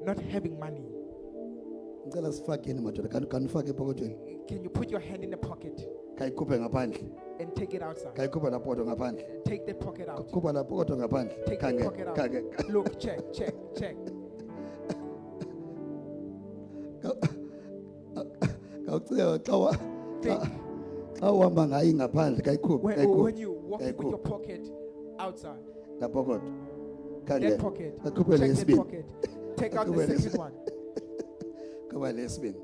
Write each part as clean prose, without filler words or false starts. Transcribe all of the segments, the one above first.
not having money. Ngicela sifakeni madoda. Kanifake epokothweni. Can you put your hand in the pocket Kayikhuphe ngaphandle. and take it outside? Kayikhuphe lapho ngaphandle. Take the pocket out. Khupha lapho kodwa ngaphandle. Take the pocket out. Look, check. Kawucela xa uhamba ngayi ngaphandle kayikhuphe. When you walk with your pocket outside, Lapho kodwa. that pocket, Kakhuphe check that lesibili. pocket. Take out the second one. Kuba lesibini.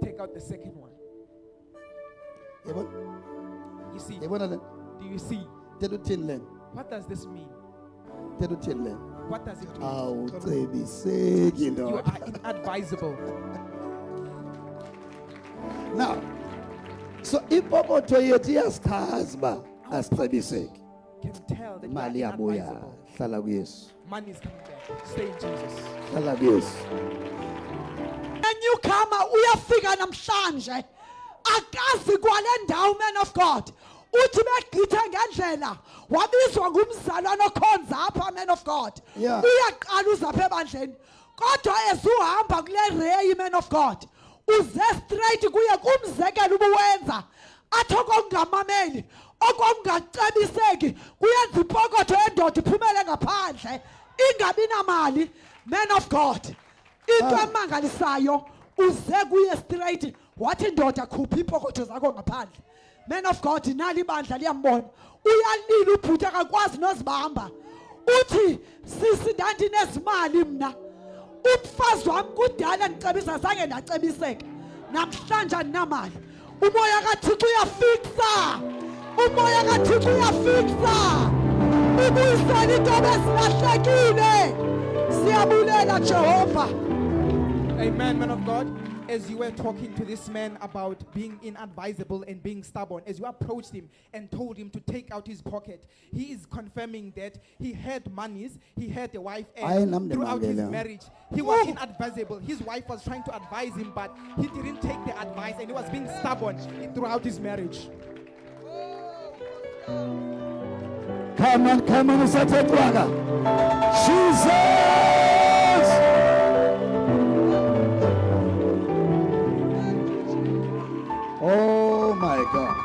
Take out the second one. Yebo. You see? Yebona le. Do you see? Thetha uthini le? What does this mean? Thetha uthini le? What does it mean? Awucebiseki You ndoda. are inadvisable. Now, so ipokotho yethu iyasichaza uba asicebiseki. Can tell that you are Imali yabuya inadvisable. hlala kuYesu. Money is coming back. Stay in Jesus. Hlala kuYesu. Newcomer uyafika namhlanje akazi kwale ndawo, man of God, uthi begqitha ngendlela wabizwa ngumzalwane okhonza apha, man of God. Yeah. Uyaqala uzapha ebandleni kodwa esuhamba kule ray, man of God, uze straight kuye kumzekelo ubuwenza athi okungamameli okungacebiseki kuyenza ipokotho endoda iphumele ngaphandle ingabi namali, man of God. Into emangalisayo uze kuye straight wathi ndoda khupha ipokotho zakho ngaphandle. Man of God, nali ibandla liyambona uyalila ubhuti akakwazi nozibamba uthi sisi ndanti nezimali mna umfazi wami kudala ndicebisa zange ndacebiseka namhlanje andinamali. Umoya kaThixo uyafixa, umoya kaThixo uyafixa ubuyisela into ezilahlekile. Siyabulela Jehova. Amen, man of God. As you were talking to this man about being inadvisable and being stubborn, as you approached him and told him to take out his pocket, he is confirming that he had monies, he had a wife, and throughout his marriage, he was inadvisable. His wife was trying to advise him, but he didn't take the advice, and he was being stubborn throughout his marriage. Come on, usathe twaka. Jesus! Oh my God.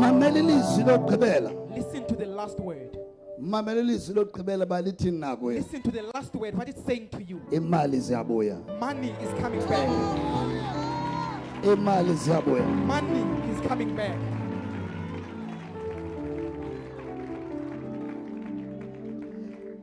Mamela ilizwi lokugqibela. Listen to the last word. Mamela ilizwi lokugqibela balithini na kuye. Listen to the last word, what it's saying to you. Imali ziyabuya. Money is coming back. Imali ziyabuya. Money is coming back.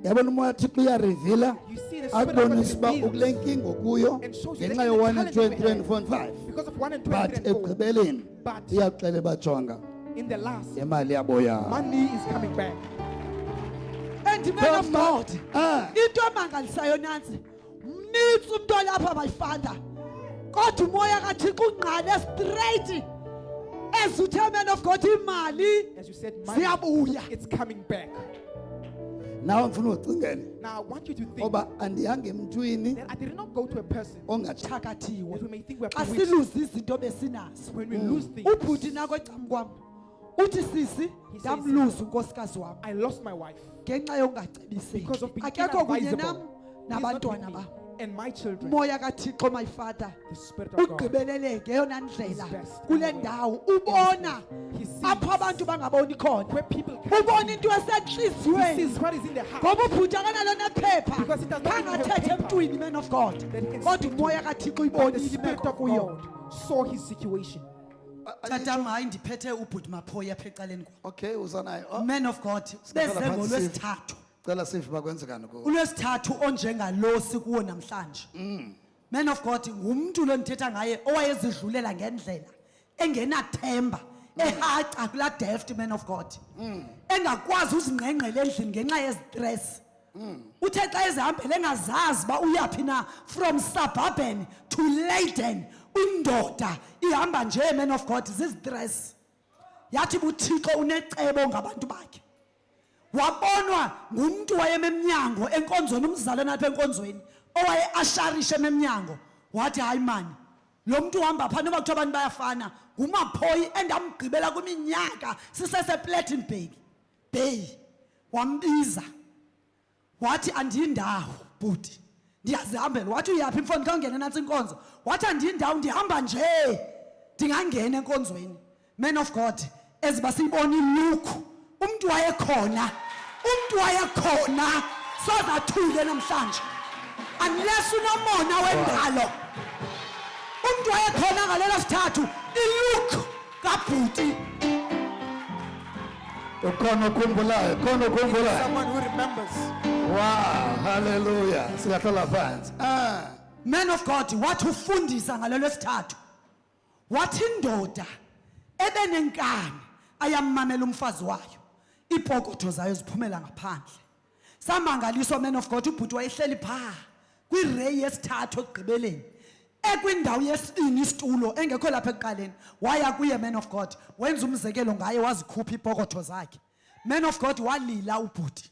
Yabona umoya Thixo uyarevela. You see the Spirit of God Akubonisa uba reveals ukule nkinga okuyo and shows you ngenxa that yo in the 1 and challenge 2 we and 3 and 4 and 5. Because of 1 and 2 But and 3 and 4. ekugqibeleni But iyaxela bajonga in the last, imali yabuya. money is coming back. And man of God, Ah. into emangalisayo nansi mnitsi umuntu olapha my father kodwa umoya kaThixo ungqale straight ezuthe, man of God, imali As you said, money, ziyabuya. it's coming back. Nawe ngifuna ucingele Now I want you to think oba andiyange emntwini that I did not go to a person ongathaka. Thakathiwe that we may think we're xa bewitched. siluza izinto besinazo. When we lose things, Ubhuti nako ecam kwam uthi sisi He says, ndamluza unkosikazi wam I lost my wife ngenxa yongacebiseki. because of being Akekho kunye nam inadvisable. He's not with nabantwana me bam. and my children. Umoya kaThixo, my father, The Spirit of God. ugqibeleleke eyona ndlela His best kule in the way. ndawo ubona He sees apho abantu bangaboni khona. where people can't Ubona see. into He esentliziyweni sees what is in the heart. ngoba ubhuti akanalo nephepha Because he does not even have kangathethe paper emntwini, man of God, that he can kodwa speak to. umoya kaThixo But the uyibonile Spirit imeko of kuyo. God saw his situation. Tata hayi ndiphethe ubhuti Maphoya apha ecaleni kwam. Okay, uzanayo. Oh, Man of God, Sicela beze phansi ngolwesithathu. cela sive bakwenzekani kuwe. Ulwesithathu onjengalo sikuwo namhlanje. Man of God, ngumntu lo ndithetha ngaye owayezidlulela ngendlela engenathemba ehaca kula deft, man of God. Engakwazi uzingqengqela endlini ngenxa yestress. Uthe xa ezihambele engazazi ba uyaphi na, from suburban to Leiden, indoda ihamba nje, man of God, zistress. Yathi buThixo unecebo ngabantu bakhe. Wabonwa ngumuntu wayememnyango enkonzweni, umzalwane apha enkonzweni owaye asharishe emnyango. Wathi hayi mani, lo muntu uhamba phana noma kuthiwa abantu bayafana, ngumaphoyi endamgqibela kwiminyaka sisese Platinum Bay. Wambiza wathi andindawo bhuti ndiyazihambela. Wathi uyaphi mfowethu khawungene nantsi inkonzo? Wathi andindawo ndihamba nje ndingangena enkonzweni. Man of God, eziba siyibona iLuke, umuntu wayekhona sozathule namhlanje unless unomona wendalo. Umuntu wayekhona ngalelo sithathu iLuke kabhuti. ukhona ukhumbulayo. Someone who remembers. Wow, hallelujah. Siyahlala phansi. Man of God, wathi ufundisa ngalelo sithathu. Wathi indoda ebenenkani ayammamela umfazi wayo, ipokotho zayo ziphumela ngaphandle. Samangaliswa man of God, ubhuti wayehleli pha kwi-ray yesithathu ekugqibeleni, ekwindawo yesibini isitulo engekho lapha ekuqaleni. Waya kuye man of God, wenza umzekelo ngaye, wazikhupha ipokotho zakhe. Man of God walila ubhuti.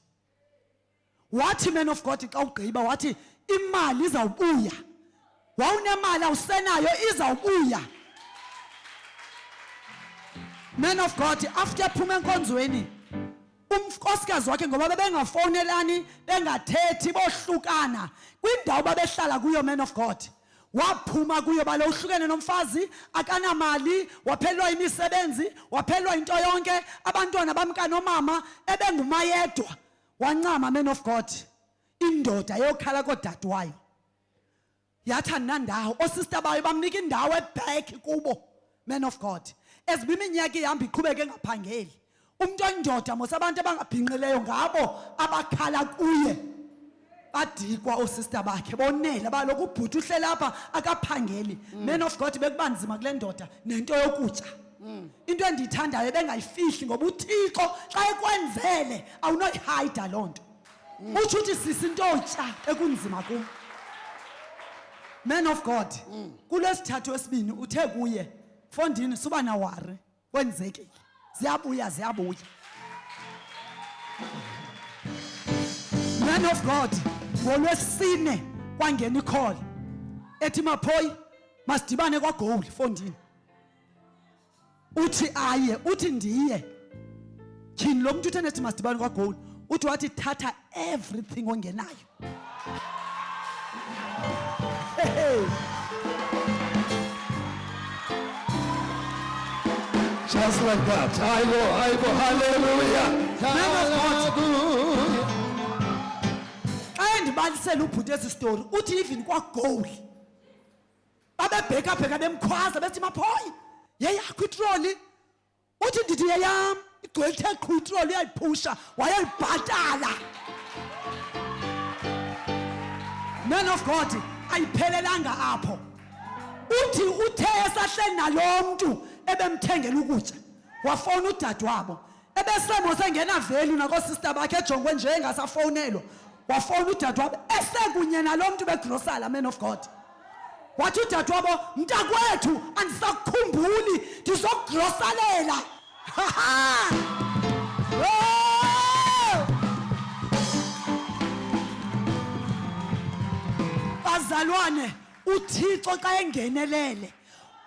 Wathi man of God xa ugqiba wathi imali izawubuya. Wawunemali awusenayo izawubuya. Man of God, after phuma enkonzweni, umnkosikazi wakhe ngoba bebengafowunelani, bengathethi, bohlukana kwindawo babehlala kuyo man of God, waphuma kuyo balo uhlukene nomfazi, akanamali, waphelwa imisebenzi, waphelwa into yonke, abantwana bamkanomama ebengumayedwa. Wancama man of God, indoda yokhala kodade wayo yathi andinandawo. Oosister bayo bamnika indawo eback kubo man of God. Eziba iminyaka ihamba iqhubeke engaphangeli. Umuntu oyindoda mos abantu abangabhinqileyo ngabo abakhala kuye. Badikwa oosister bakhe bonele baloku ubhuti uhlele apha akaphangeli. Man of God bekubanzima kule ndoda nento yokutya. Into endiyithandayo bengayifihli ngoba uThixo xa ekwenzele awunoyihayida loo nto. Utsho uthi sisi into otya ekunzima kum. Man of God, kulesithathu esibini uthe kuye, Fondini suba na wari kwenzekile. Ziyabuya. Man of God, ngolwesine kwangena icall ethi Maphoyi masidibane kwaGold Fondini. Uthi aye, uthi ndiye. Tyhini lo muntu uthene ethi masidibane kwaGold, uthi wathi thatha everything ongenayo. Hey. Just like that. I go, hallelujah. Hallelujah. Ndibalisela ubhuti esi story, uthi even kwaGold babebheka bemkhwaza bethi Maphoyi yeyakho itroli. Uthi ndithi yeyam, igqwethe qhu itroli uyayiphusha wayayibhatala. Man of God, ayiphelelanga apho. Uthi uthe esahleli nalomuntu ebemthengela ukutya, wafona udade wabo ebesemo sengena value nako sister bakhe ejongwe nje engasafowunelwa. Wafona udade wabo esekunye nalomuntu begrosala man of God. Wathi udade wabo, mntakwethu andisakukhumbuli ndizokugrosalela. Bazalwane, uThixo xa engenelele,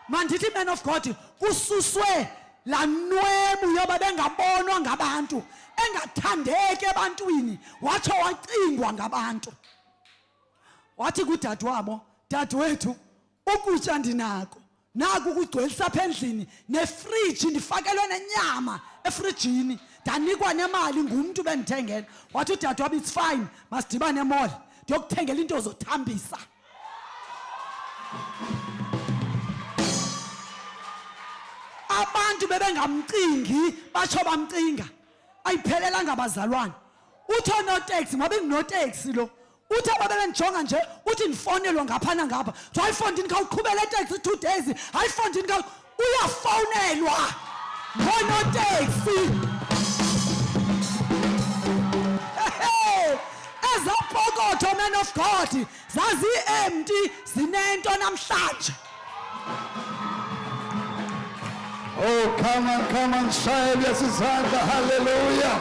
mandithi man of God, kususwe la nwemu yoba bengabonwa ngabantu, engathandeki ebantwini, watsho wacingwa ngabantu. Wathi kudade wabo, dadewethu ukutya ndinako, naku kugcwelisa apha endlini, nefriji ndifakelwe nenyama efrijini, ndanikwa nemali ngumntu bendithengela. Wathi udade wabo, it's fine, masidibane emall ndiyokuthengela into zothambisa. Abantu bebengamcingi batsho bamcinga, ayiphelelanga bazalwane. Uthi onoteksi, ngoba ingunoteksi lo, uthi aba bebendijonga nje, uthi ndifonelwa ngapha nangapha, so hayi Fondini khawuqhubele eteksi 2 days, hayi Fondini uyafowunelwa ngonoteksi. Ezapokotho man of God zazi-empty, zinento namhlanje. Oh, come on, shine your Sisanda, hallelujah.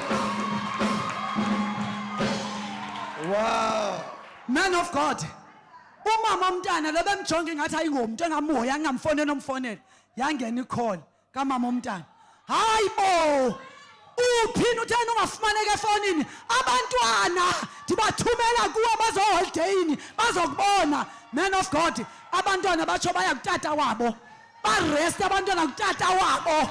Wow. Man of God, umama umntana lo bemjonge ngathi ayingomuntu engamuhoya angamfonela nomfonela, yangena icall kamama umntana. Hayibo, uphini utheni ungafumaneka efonini abantwana ndibathumela kuwe bazoholideyini bazokubona man of God abantwana batsho baya kutata wabo barest abantwana kutata wabo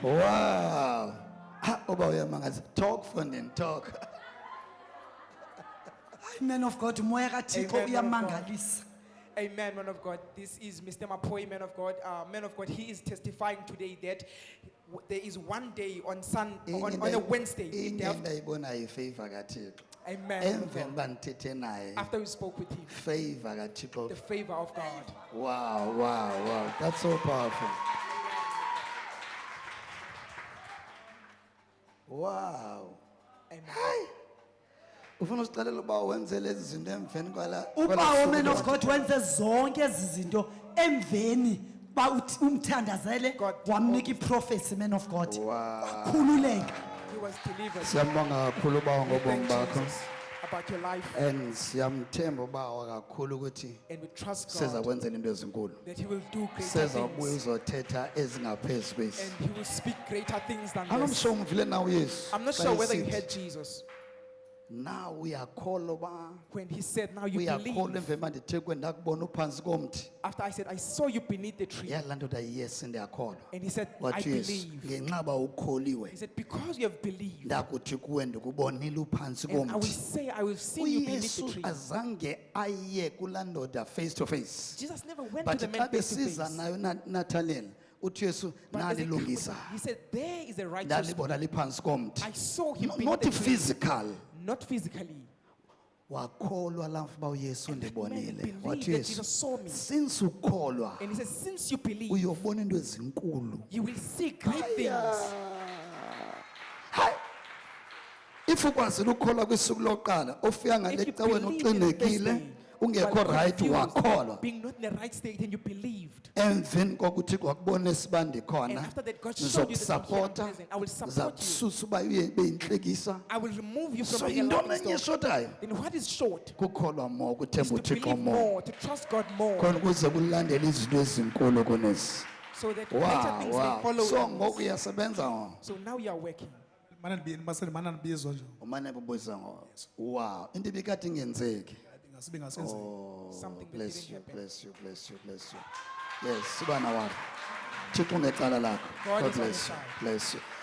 Wow. Oba uyamangaza. Talk funding, talk. man of God umoya kaThixo Amen, man of God. uyamangalisa Amen, man of God. This is Mr. Mapoi, man of God. Man of God, he is testifying today that there is one day on a Wednesday. in the Into ayibona ifavor kaThixo. Amen. man of Emveni God. banithethe naye. After we spoke with him, Favor kaThixo. the favor of God. Wow, wow, wow. That's so powerful. Wow. Amen. Ufuna usicalela uba wenze lezi zinto emveni kwala. ubawo man of God wenze zonke ezi zinto emveni ba umthandazele God wamnika iprofesi man of God Wow. khululeka He was delivered. Siyambonga kakhulu uba We ngobomi thank bakho. Jesus about your life, And siyamthemba uba kakhulu ukuthi and we trust seza God kwenzela into ezinkulu. that He will do greater Seza ubuye things, uzothetha ezingaphezu kwesi. and He will speak greater things than this. Anomsho umvile nawe Yesu. I'm not Xa sure whether you esithi, heard Jesus Now uyakholwa uba when He said, "Now you uyakholwa believe." emveni mandithekwe ndakubona uphansi komthi. After I said, "I saw you beneath the tree," Yalaa ndoda yes ndiyakholwa. and He said, "I Wathi Yesu believe." ngenxaba ukholiwe He said, "Because you have believed, ndakuthi kuwe ndikubonile uphansi and I will komthi. say, I will see you beneath the uYesu tree." azange aye kulaa ndoda face to face. Jesus never went But to the xa man face to besiza face. nayo Nathaniel uthi Yesu But as he nalilungisa. He said, "There is a righteous man." Ndalibona liphansi komthi. I saw him No- beneath Not the tree, physical. not physically. Wakholwa lamfu uba uYesu And that man ndibonile. believed Wathi that Yesu Jesus saw me. since ukholwa And He said, "Since you believe, uyobona into ezinkulu. you will see great things." Hayi. If ukwazile ukholwa kwisuku lokuqala ofika ngale If you caweni believe in the first uxinekile day, ungekho while right confused, wakholwa. being not in the right state, and you believed. Emveni kokuthi kwakubonisa uba And ndikhona after that, God showed you that I'm here, I'm ndizokusapota present. I will support you. ndizakususa uba beyintlekisa. I will remove you So from the yintoni alarm enye stone. eshotayo Then what is short? kukholwa more Is kuthemba to uthixo believe more more, to trust God more, khona ukuze kulandele izinto ezinkulu kunezi. so that greater Wow, things wow. may follow. So us. ngoku uyasebenza ngo So now you are working. Mana nibizwa nje. umane bubuza ngo wow into ibikade ingenzeki. Ngasibe ngasenze. Something that Bless didn't you, happen. bless you, bless you, bless you. Yes, subana wakho. Thixo ngecala lakho. God God is on bless his you. side. Bless you.